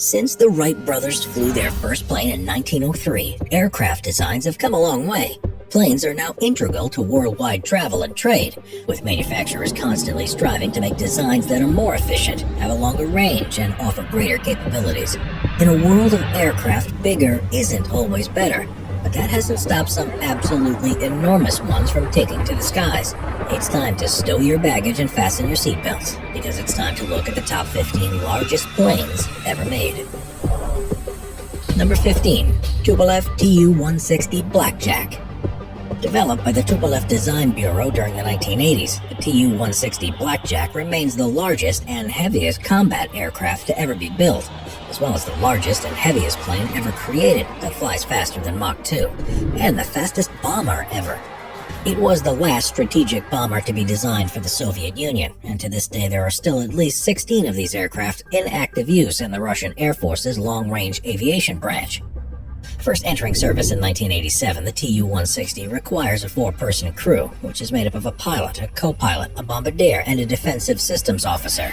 Since the Wright brothers flew their first plane in 1903, aircraft designs have come a long way. Planes are now integral to worldwide travel and trade, with manufacturers constantly striving to make designs that are more efficient, have a longer range, and offer greater capabilities. In a world of aircraft, bigger isn't always better, but that hasn't stopped some absolutely enormous ones from taking to the skies. It's time to stow your baggage and fasten your seatbelts, because it's time to look at the top 15 largest planes ever made. Number 15. Tupolev Tu-160 Blackjack. Developed by the Tupolev Design Bureau during the 1980s, the Tu-160 Blackjack remains the largest and heaviest combat aircraft to ever be built, as well as the largest and heaviest plane ever created that flies faster than Mach 2, and the fastest bomber ever. It was the last strategic bomber to be designed for the Soviet Union, and to this day there are still at least 16 of these aircraft in active use in the Russian Air Force's long-range aviation branch. First entering service in 1987, the Tu-160 requires a 4-person crew, which is made up of a pilot, a co-pilot, a bombardier, and a defensive systems officer.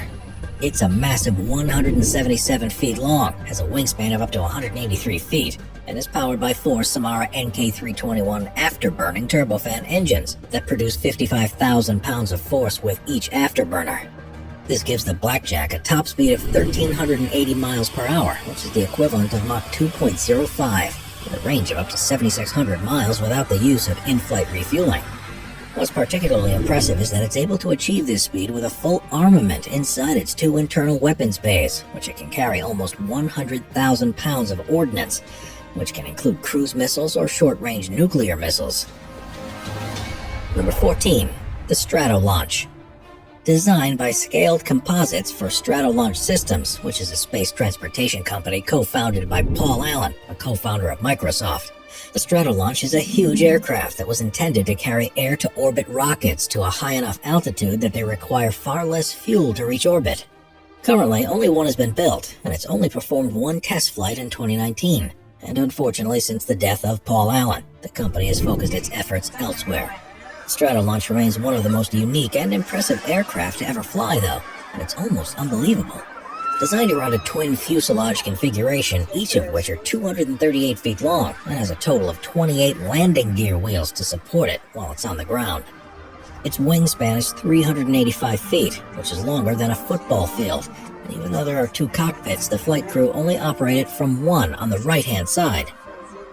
It's a massive 177 feet long, has a wingspan of up to 183 feet, and is powered by 4 Samara NK321 afterburning turbofan engines that produce 55,000 pounds of force with each afterburner. This gives the Blackjack a top speed of 1,380 miles per hour, which is the equivalent of Mach 2.05, with a range of up to 7,600 miles without the use of in-flight refueling. What's particularly impressive is that it's able to achieve this speed with a full armament inside its 2 internal weapons bays, which it can carry almost 100,000 pounds of ordnance, which can include cruise missiles or short-range nuclear missiles. Number 14. The Stratolaunch. Designed by Scaled Composites for Stratolaunch Systems, which is a space transportation company co-founded by Paul Allen, a co-founder of Microsoft. The Stratolaunch is a huge aircraft that was intended to carry air-to-orbit rockets to a high enough altitude that they require far less fuel to reach orbit. Currently, only one has been built, and it's only performed 1 test flight in 2019. And unfortunately, since the death of Paul Allen, the company has focused its efforts elsewhere. Stratolaunch remains one of the most unique and impressive aircraft to ever fly, though, and it's almost unbelievable. Designed around a twin fuselage configuration, each of which are 238 feet long and has a total of 28 landing gear wheels to support it while it's on the ground. Its wingspan is 385 feet, which is longer than a football field, and even though there are 2 cockpits, the flight crew only operate it from one on the right-hand side.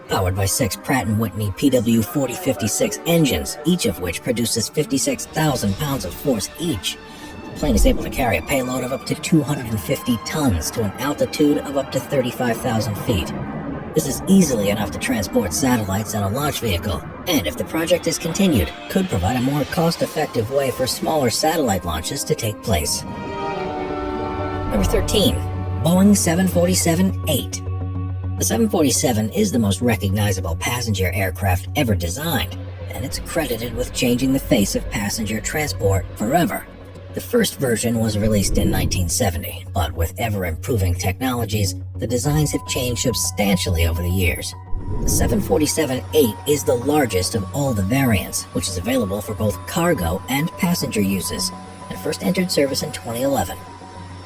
Powered by 6 Pratt & Whitney PW4056 engines, each of which produces 56,000 pounds of force each. The plane is able to carry a payload of up to 250 tons to an altitude of up to 35,000 feet. This is easily enough to transport satellites and a launch vehicle, and if the project is continued, could provide a more cost-effective way for smaller satellite launches to take place. Number 13. Boeing 747-8. The 747 is the most recognizable passenger aircraft ever designed, and it's credited with changing the face of passenger transport forever. The first version was released in 1970, but with ever-improving technologies, the designs have changed substantially over the years. The 747-8 is the largest of all the variants, which is available for both cargo and passenger uses, and first entered service in 2011.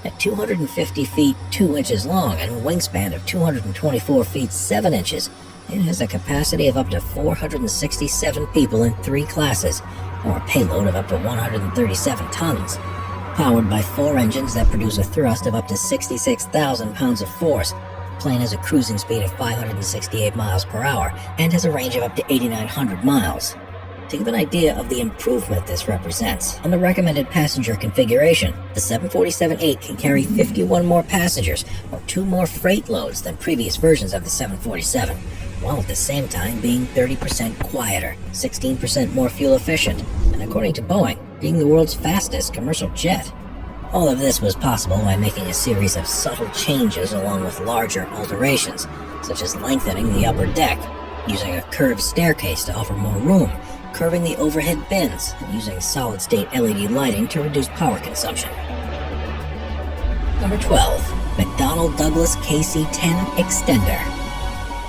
At 250 feet 2 inches long and a wingspan of 224 feet 7 inches, it has a capacity of up to 467 people in 3 classes, or a payload of up to 137 tons. Powered by 4 engines that produce a thrust of up to 66,000 pounds of force, the plane has a cruising speed of 568 miles per hour and has a range of up to 8,900 miles. To give an idea of the improvement this represents, in the recommended passenger configuration, the 747-8 can carry 51 more passengers, or 2 more freight loads than previous versions of the 747, while at the same time being 30% quieter, 16% more fuel efficient, and according to Boeing, being the world's fastest commercial jet. All of this was possible by making a series of subtle changes along with larger alterations, such as lengthening the upper deck, using a curved staircase to offer more room, curving the overhead bins, and using solid-state LED lighting to reduce power consumption. Number 12. McDonnell Douglas KC-10 Extender.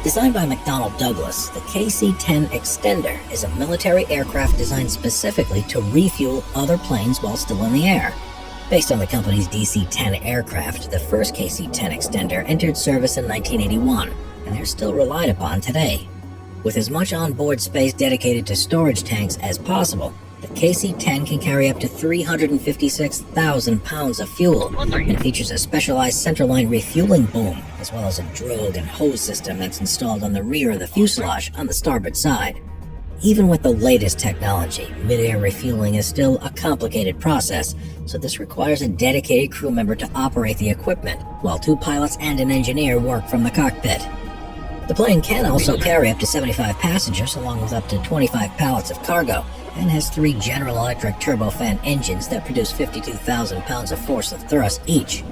Designed by McDonnell Douglas, the KC-10 Extender is a military aircraft designed specifically to refuel other planes while still in the air. Based on the company's DC-10 aircraft, the first KC-10 extender entered service in 1981, and they're still relied upon today. With as much onboard space dedicated to storage tanks as possible, the KC-10 can carry up to 356,000 pounds of fuel and features a specialized centerline refueling boom, as well as a drogue and hose system that's installed on the rear of the fuselage on the starboard side. Even with the latest technology, mid-air refueling is still a complicated process, so this requires a dedicated crew member to operate the equipment, while 2 pilots and an engineer work from the cockpit. The plane can also carry up to 75 passengers, along with up to 25 pallets of cargo, and has 3 General Electric turbofan engines that produce 52,000 pounds of force of thrust each.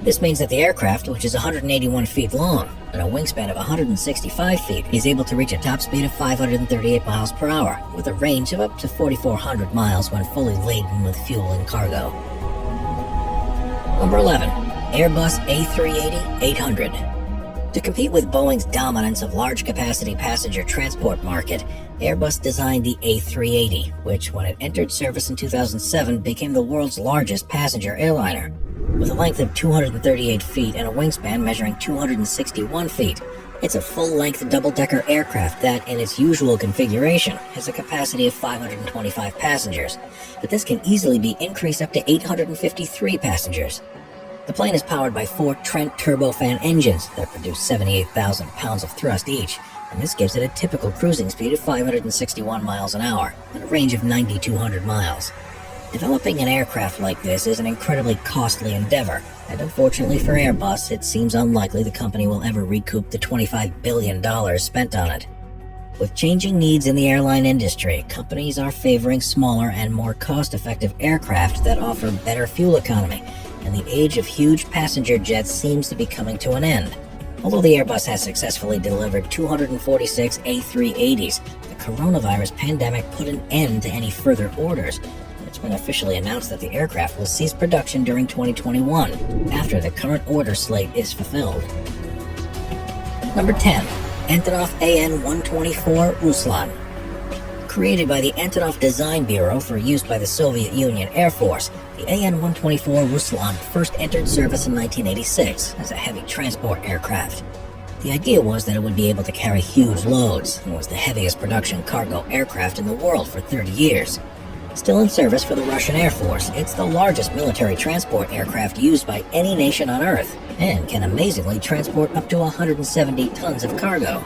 This means that the aircraft, which is 181 feet long and a wingspan of 165 feet, is able to reach a top speed of 538 miles per hour, with a range of up to 4,400 miles when fully laden with fuel and cargo. Number 11. Airbus A380-800. To compete with Boeing's dominance of large-capacity passenger transport market, Airbus designed the A380, which, when it entered service in 2007, became the world's largest passenger airliner. With a length of 238 feet and a wingspan measuring 261 feet, it's a full-length double-decker aircraft that, in its usual configuration, has a capacity of 525 passengers, but this can easily be increased up to 853 passengers. The plane is powered by 4 Trent turbofan engines that produce 78,000 pounds of thrust each, and this gives it a typical cruising speed of 561 miles an hour and a range of 9,200 miles. Developing an aircraft like this is an incredibly costly endeavor, and unfortunately for Airbus, it seems unlikely the company will ever recoup the $25 billion spent on it. With changing needs in the airline industry, companies are favoring smaller and more cost-effective aircraft that offer better fuel economy, and the age of huge passenger jets seems to be coming to an end. Although the Airbus has successfully delivered 246 A380s, the coronavirus pandemic put an end to any further orders. It's been officially announced that the aircraft will cease production during 2021, after the current order slate is fulfilled. Number 10. Antonov AN-124 Ruslan. Created by the Antonov Design Bureau for use by the Soviet Union Air Force, the AN-124 Ruslan first entered service in 1986 as a heavy transport aircraft. The idea was that it would be able to carry huge loads, and was the heaviest production cargo aircraft in the world for 30 years. Still in service for the Russian Air Force, it's the largest military transport aircraft used by any nation on Earth, and can amazingly transport up to 170 tons of cargo.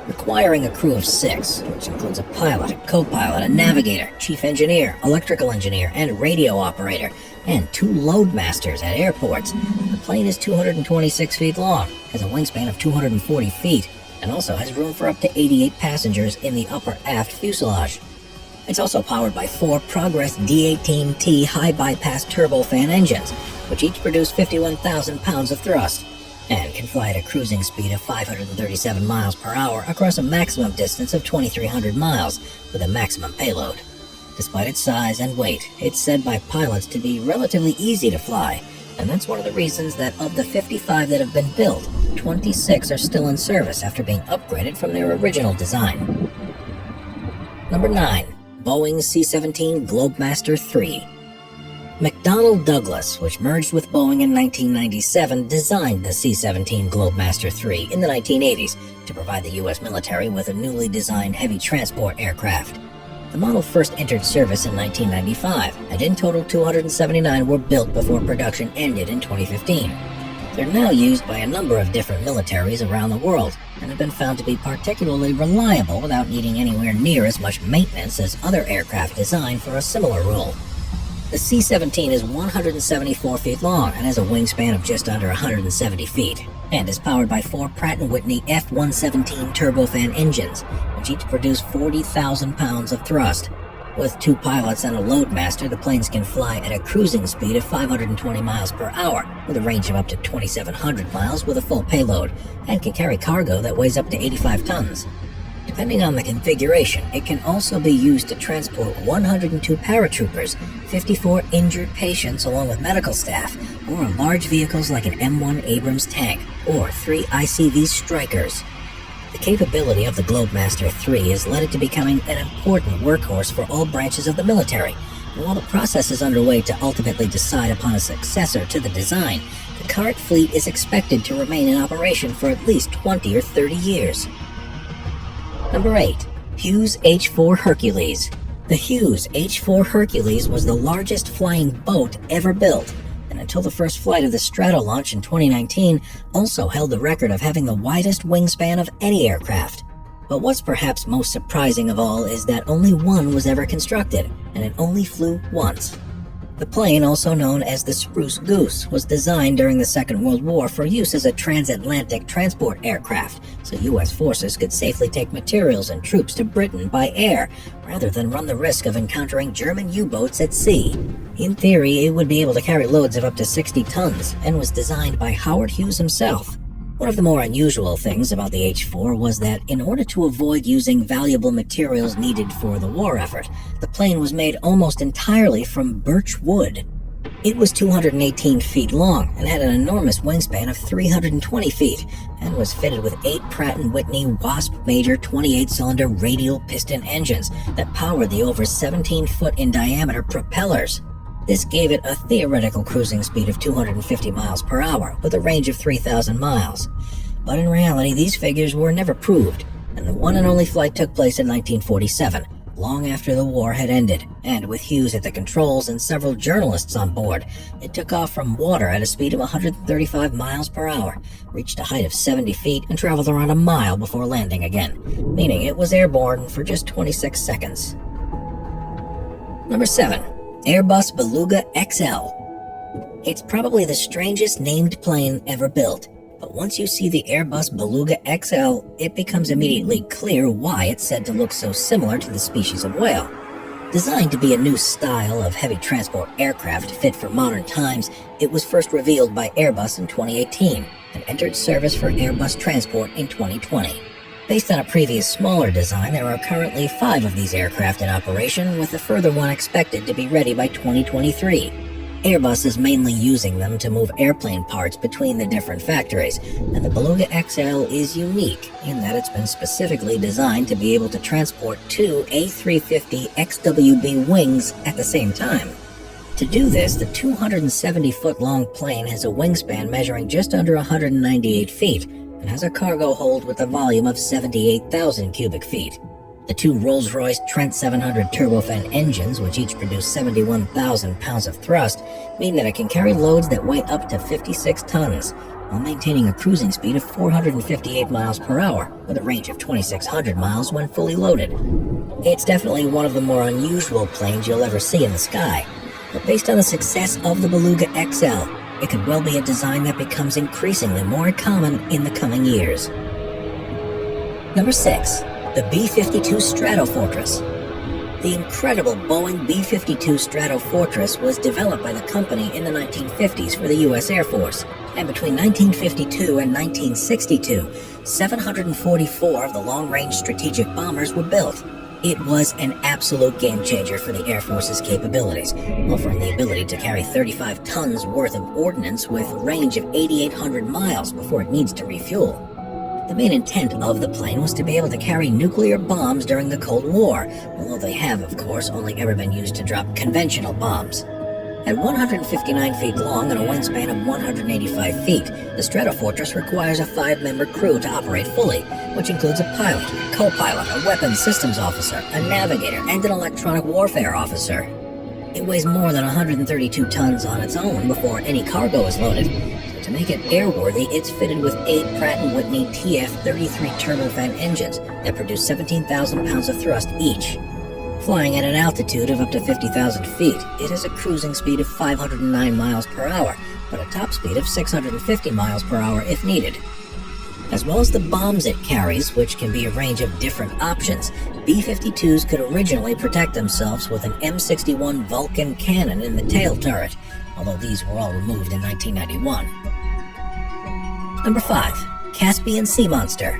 Requiring a crew of 6, which includes a pilot, a co-pilot, a navigator, chief engineer, electrical engineer, and radio operator, and 2 loadmasters at airports. The plane is 226 feet long, has a wingspan of 240 feet, and also has room for up to 88 passengers in the upper aft fuselage. It's also powered by 4 Progress D18T high-bypass turbofan engines, which each produce 51,000 pounds of thrust, and can fly at a cruising speed of 537 miles per hour across a maximum distance of 2,300 miles with a maximum payload. Despite its size and weight, it's said by pilots to be relatively easy to fly, and that's one of the reasons that of the 55 that have been built, 26 are still in service after being upgraded from their original design. Number 9. Boeing C-17 Globemaster III. McDonnell Douglas, which merged with Boeing in 1997, designed the C-17 Globemaster III in the 1980s to provide the U.S. military with a newly designed heavy transport aircraft. The model first entered service in 1995, and in total 279 were built before production ended in 2015. They're now used by a number of different militaries around the world, and have been found to be particularly reliable without needing anywhere near as much maintenance as other aircraft designed for a similar role. The C-17 is 174 feet long and has a wingspan of just under 170 feet, and is powered by 4 Pratt & Whitney F-117 turbofan engines, which each produce 40,000 pounds of thrust. With 2 pilots and a loadmaster, the planes can fly at a cruising speed of 520 miles per hour, with a range of up to 2,700 miles with a full payload, and can carry cargo that weighs up to 85 tons. Depending on the configuration, it can also be used to transport 102 paratroopers, 54 injured patients along with medical staff, or large vehicles like an M1 Abrams tank, or 3 ICV Strykers. The capability of the Globemaster III has led it to becoming an important workhorse for all branches of the military, And while the process is underway to ultimately decide upon a successor to the design, the current fleet is expected to remain in operation for at least 20 or 30 years. Number 8. Hughes H-4 Hercules. The Hughes H-4 Hercules was the largest flying boat ever built, and until the first flight of the Stratolaunch in 2019, also held the record of having the widest wingspan of any aircraft. But what's perhaps most surprising of all is that only one was ever constructed, and it only flew once. The plane, also known as the Spruce Goose, was designed during the Second World War for use as a transatlantic transport aircraft, so U.S. forces could safely take materials and troops to Britain by air, rather than run the risk of encountering German U-boats at sea. In theory, it would be able to carry loads of up to 60 tons, and was designed by Howard Hughes himself. One of the more unusual things about the H-4 was that in order to avoid using valuable materials needed for the war effort, the plane was made almost entirely from birch wood. It was 218 feet long and had an enormous wingspan of 320 feet, and was fitted with 8 Pratt & Whitney Wasp Major 28-cylinder radial piston engines that powered the over 17-foot in diameter propellers. This gave it a theoretical cruising speed of 250 miles per hour with a range of 3,000 miles. But in reality, these figures were never proved, and the one and only flight took place in 1947, long after the war had ended, and with Hughes at the controls and several journalists on board, it took off from water at a speed of 135 miles per hour, reached a height of 70 feet, and traveled around a mile before landing again, meaning it was airborne for just 26 seconds. Number 7. Airbus Beluga XL. It's probably the strangest named plane ever built, but once you see the Airbus Beluga XL, it becomes immediately clear why it's said to look so similar to the species of whale. Designed to be a new style of heavy transport aircraft fit for modern times, it was first revealed by Airbus in 2018 and entered service for Airbus Transport in 2020. Based on a previous smaller design, there are currently 5 of these aircraft in operation, with a further one expected to be ready by 2023. Airbus is mainly using them to move airplane parts between the different factories, and the Beluga XL is unique in that it's been specifically designed to be able to transport 2 A350 XWB wings at the same time. To do this, the 270-foot-long plane has a wingspan measuring just under 198 feet, and has a cargo hold with a volume of 78,000 cubic feet. The 2 Rolls-Royce Trent 700 turbofan engines, which each produce 71,000 pounds of thrust, mean that it can carry loads that weigh up to 56 tons, while maintaining a cruising speed of 458 miles per hour, with a range of 2,600 miles when fully loaded. It's definitely one of the more unusual planes you'll ever see in the sky, but based on the success of the Beluga XL, it could well be a design that becomes increasingly more common in the coming years. Number 6. The B-52 Stratofortress. The incredible Boeing B-52 Stratofortress was developed by the company in the 1950s for the U.S. Air Force, and between 1952 and 1962, 744 of the long-range strategic bombers were built. It was an absolute game-changer for the Air Force's capabilities, offering the ability to carry 35 tons worth of ordnance with a range of 8,800 miles before it needs to refuel. The main intent of the plane was to be able to carry nuclear bombs during the Cold War, although they have, of course, only ever been used to drop conventional bombs. At 159 feet long and a wingspan of 185 feet, the Stratofortress requires a 5-member crew to operate fully, which includes a pilot, co-pilot, a weapons systems officer, a navigator, and an electronic warfare officer. It weighs more than 132 tons on its own before any cargo is loaded. So to make it airworthy, it's fitted with 8 Pratt & Whitney TF-33 turbofan engines that produce 17,000 pounds of thrust each. Flying at an altitude of up to 50,000 feet, it has a cruising speed of 509 miles per hour, but a top speed of 650 miles per hour if needed. As well as the bombs it carries, which can be a range of different options, B-52s could originally protect themselves with an M61 Vulcan cannon in the tail turret, although these were all removed in 1991. Number 5. Caspian Sea Monster.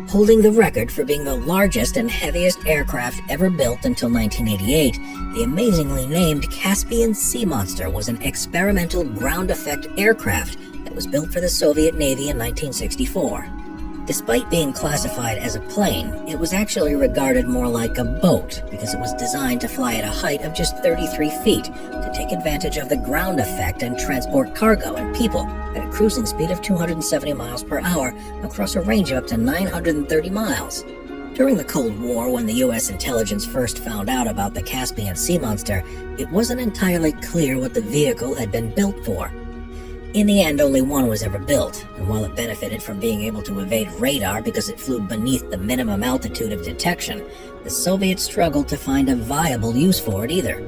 Holding the record for being the largest and heaviest aircraft ever built until 1988, the amazingly named Caspian Sea Monster was an experimental ground-effect aircraft that was built for the Soviet Navy in 1964. Despite being classified as a plane, it was actually regarded more like a boat because it was designed to fly at a height of just 33 feet to take advantage of the ground effect and transport cargo and people at a cruising speed of 270 miles per hour across a range of up to 930 miles. During the Cold War, when the U.S. intelligence first found out about the Caspian sea monster, it wasn't entirely clear what the vehicle had been built for. In the end, only one was ever built, and while it benefited from being able to evade radar because it flew beneath the minimum altitude of detection, the Soviets struggled to find a viable use for it either.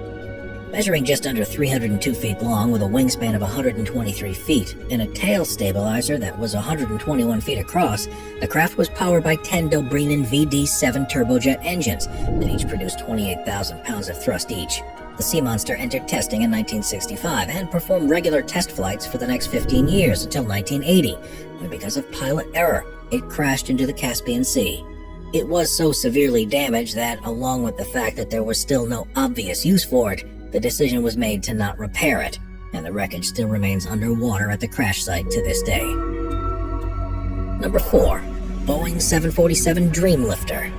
Measuring just under 302 feet long with a wingspan of 123 feet and a tail stabilizer that was 121 feet across, the craft was powered by 10 Dobrynin VD7 turbojet engines that each produced 28,000 pounds of thrust each. The Sea Monster entered testing in 1965 and performed regular test flights for the next 15 years until 1980, when because of pilot error, it crashed into the Caspian Sea. It was so severely damaged that, along with the fact that there was still no obvious use for it, the decision was made to not repair it, and the wreckage still remains underwater at the crash site to this day. Number 4. Boeing 747 Dreamlifter.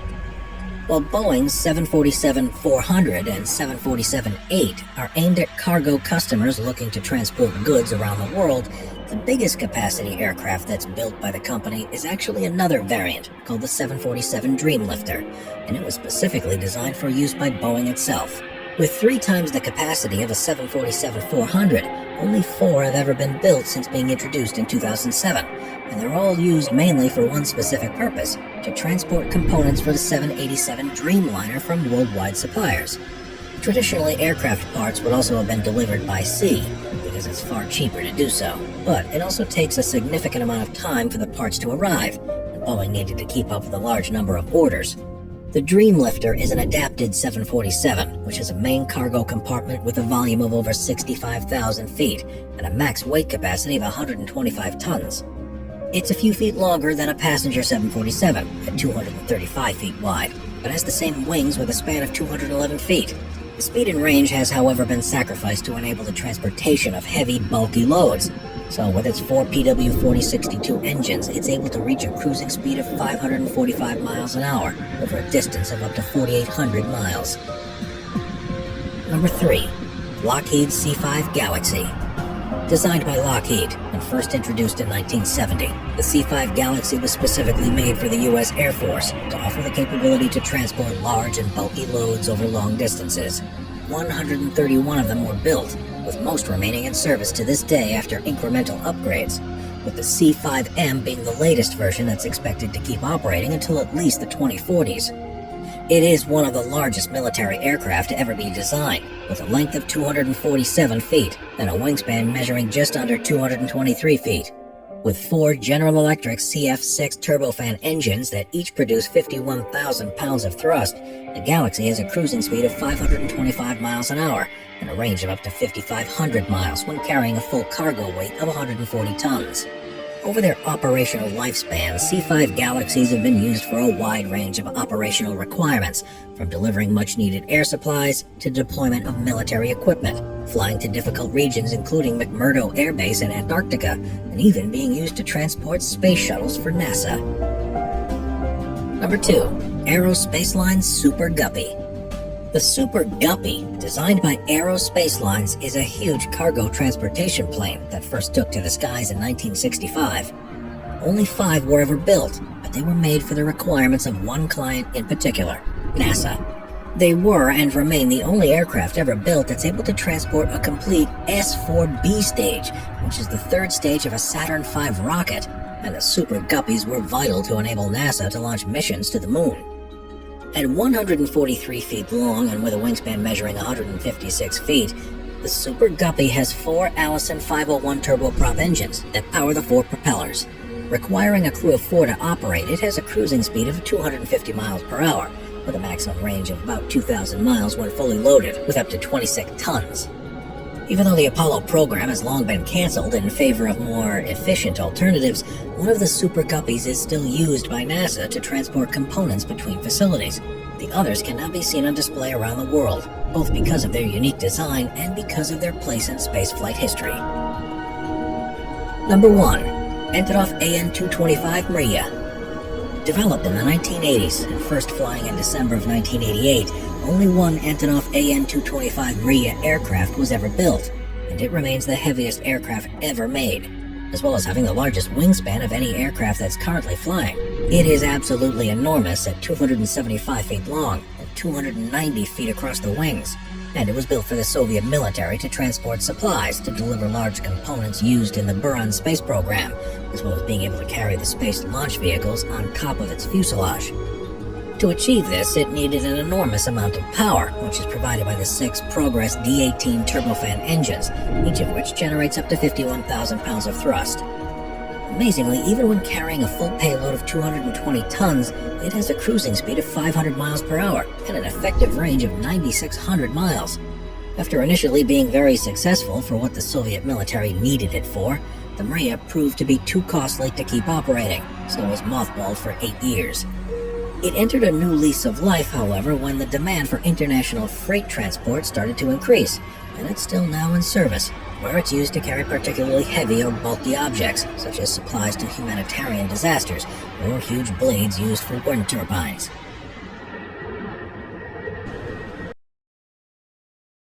While Boeing's 747-400 and 747-8 are aimed at cargo customers looking to transport goods around the world, the biggest capacity aircraft that's built by the company is actually another variant called the 747 Dreamlifter, and it was specifically designed for use by Boeing itself. With 3 times the capacity of a 747-400, only 4 have ever been built since being introduced in 2007, and they're all used mainly for one specific purpose, to transport components for the 787 Dreamliner from worldwide suppliers. Traditionally, aircraft parts would also have been delivered by sea, because it's far cheaper to do so, but it also takes a significant amount of time for the parts to arrive, and Boeing needed to keep up with a large number of orders. The Dreamlifter is an adapted 747, which has a main cargo compartment with a volume of over 65,000 feet and a max weight capacity of 125 tons. It's a few feet longer than a passenger 747 at 235 feet wide, but has the same wings with a span of 211 feet. The speed and range has, however, been sacrificed to enable the transportation of heavy, bulky loads. So with its 4 PW4062 engines, it's able to reach a cruising speed of 545 miles an hour over a distance of up to 4,800 miles. Number 3. Lockheed C-5 Galaxy. Designed by Lockheed and first introduced in 1970, the C-5 Galaxy was specifically made for the U.S. Air Force to offer the capability to transport large and bulky loads over long distances. 131 of them were built, with most remaining in service to this day after incremental upgrades, with the C-5M being the latest version that's expected to keep operating until at least the 2040s. It is one of the largest military aircraft to ever be designed, with a length of 247 feet and a wingspan measuring just under 223 feet. With 4 General Electric CF6 turbofan engines that each produce 51,000 pounds of thrust, the Galaxy has a cruising speed of 525 miles an hour and a range of up to 5,500 miles when carrying a full cargo weight of 140 tons. Over their operational lifespan, C-5 Galaxies have been used for a wide range of operational requirements, from delivering much-needed air supplies to deployment of military equipment, flying to difficult regions including McMurdo Air Base in Antarctica, and even being used to transport space shuttles for NASA. Number 2. Aerospacelines Super Guppy. The Super Guppy, designed by Aerospacelines, is a huge cargo transportation plane that first took to the skies in 1965. Only 5 were ever built, but they were made for the requirements of one client in particular, NASA. They were and remain the only aircraft ever built that's able to transport a complete S-4B stage, which is the 3rd stage of a Saturn V rocket, and the Super Guppies were vital to enable NASA to launch missions to the moon. At 143 feet long and with a wingspan measuring 156 feet, the Super Guppy has 4 Allison 501 turboprop engines that power the 4 propellers. Requiring a crew of 4 to operate, it has a cruising speed of 250 miles per hour, with a maximum range of about 2,000 miles when fully loaded, with up to 26 tons. Even though the Apollo program has long been canceled in favor of more efficient alternatives, one of the Super Guppies is still used by NASA to transport components between facilities. The others can now be seen on display around the world, both because of their unique design and because of their place in spaceflight history. Number 1. Antonov AN-225 Mriya. Developed in the 1980s and first flying in December of 1988, only one Antonov AN-225 Mriya aircraft was ever built, and it remains the heaviest aircraft ever made, as well as having the largest wingspan of any aircraft that's currently flying. It is absolutely enormous at 275 feet long and 290 feet across the wings, and it was built for the Soviet military to transport supplies to deliver large components used in the Buran space program, as well as being able to carry the space launch vehicles on top of its fuselage. To achieve this, it needed an enormous amount of power, which is provided by the 6 Progress D-18 turbofan engines, each of which generates up to 51,000 pounds of thrust. Amazingly, even when carrying a full payload of 220 tons, it has a cruising speed of 500 miles per hour and an effective range of 9,600 miles. After initially being very successful for what the Soviet military needed it for, the Mriya proved to be too costly to keep operating, so it was mothballed for 8 years. It entered a new lease of life, however, when the demand for international freight transport started to increase, and it's still now in service, where it's used to carry particularly heavy or bulky objects, such as supplies to humanitarian disasters or huge blades used for wind turbines.